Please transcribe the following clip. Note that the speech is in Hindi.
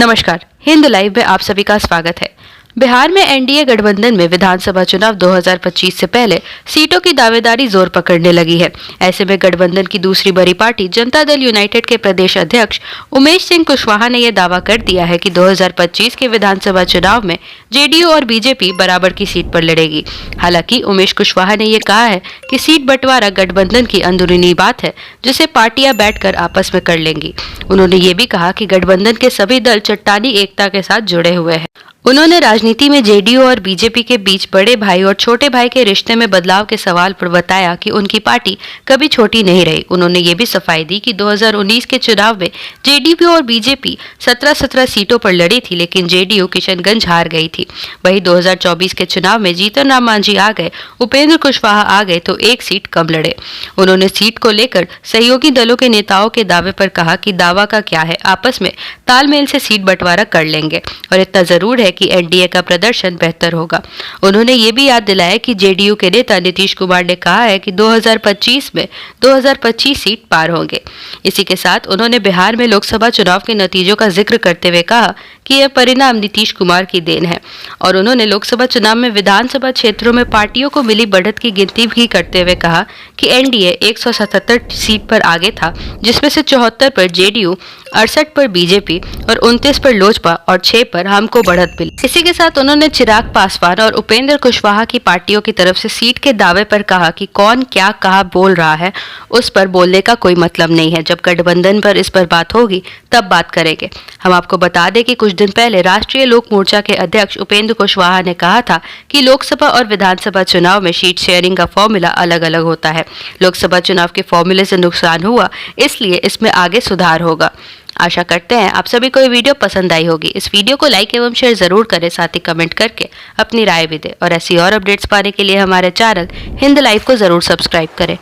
नमस्कार, हिंद लाइव में आप सभी का स्वागत है। बिहार में एनडीए गठबंधन में विधानसभा चुनाव 2025 से पहले सीटों की दावेदारी जोर पकड़ने लगी है। ऐसे में गठबंधन की दूसरी बड़ी पार्टी जनता दल यूनाइटेड के प्रदेश अध्यक्ष उमेश सिंह कुशवाहा ने यह दावा कर दिया है कि 2025 के विधानसभा चुनाव में जेडीयू और बीजेपी बराबर की सीट पर लड़ेगी। हालांकि उमेश कुशवाहा ने यह कहा है कि सीट बंटवारा गठबंधन की अंदरूनी बात है, जिसे पार्टियां बैठकर आपस में कर लेंगी। उन्होंने ये भी कहा कि गठबंधन के सभी दल चट्टानी एकता के साथ जुड़े हुए हैं। उन्होंने राजनीति में जेडीयू और बीजेपी के बीच बड़े भाई और छोटे भाई के रिश्ते में बदलाव के सवाल पर बताया कि उनकी पार्टी कभी छोटी नहीं रही। उन्होंने ये भी सफाई दी कि 2019 के चुनाव में जेडीयू और बीजेपी 17-17 सीटों पर लड़ी थी, लेकिन जेडीयू किशनगंज हार गई थी। वहीं 2024 के चुनाव में जीतन राम मांझी आ गए, उपेंद्र कुशवाहा आ गए तो एक सीट कम लड़े। उन्होंने सीट को लेकर सहयोगी दलों के नेताओं के दावे पर कहा कि दावा का क्या है, आपस में तालमेल से सीट बंटवारा कर लेंगे और इतना जरूर है कि एनडीए का प्रदर्शन बेहतर होगा। उन्होंने ये भी याद दिलाया कि जेडीयू के नेता नीतीश कुमार ने कहा है कि 2025 में 2025 सीट पार होंगे। इसी के साथ उन्होंने बिहार में लोकसभा चुनाव के नतीजों का जिक्र करते हुए कहा कि यह परिणाम नीतीश कुमार की देन है और उन्होंने लोकसभा चुनाव में विधानसभा क्षेत्रों में पार्टियों को मिली बढ़त की गिनती भी करते हुए कहा कि एनडीए 177 सीट पर आगे था, जिसमें से 74 पर जेडीयू, 68 पर बीजेपी और 29 पर लोजपा और 6 पर हमको बढ़त मिली। इसी के साथ उन्होंने चिराग पासवान और उपेंद्र कुशवाहा की पार्टियों की तरफ से सीट के दावे पर कहा कि कौन क्या कहा बोल रहा है, उस पर बोलने का कोई मतलब नहीं है। जब गठबंधन पर इस पर बात होगी तब बात करेंगे। हम आपको बता दें कि कुछ दिन पहले राष्ट्रीय लोक मोर्चा के अध्यक्ष उपेंद्र कुशवाहा ने कहा था कि लोकसभा और विधानसभा चुनाव में सीट शेयरिंग का फॉर्मूला अलग अलग होता है। लोकसभा चुनाव के फॉर्मूले से नुकसान हुआ, इसलिए इसमें आगे सुधार होगा। आशा करते हैं आप सभी को ये वीडियो पसंद आई होगी। इस वीडियो को लाइक एवं शेयर जरूर करें, साथ ही कमेंट करके अपनी राय भी दें और ऐसी और अपडेट्स पाने के लिए हमारे चैनल हिंद लाइव को जरूर सब्सक्राइब करें।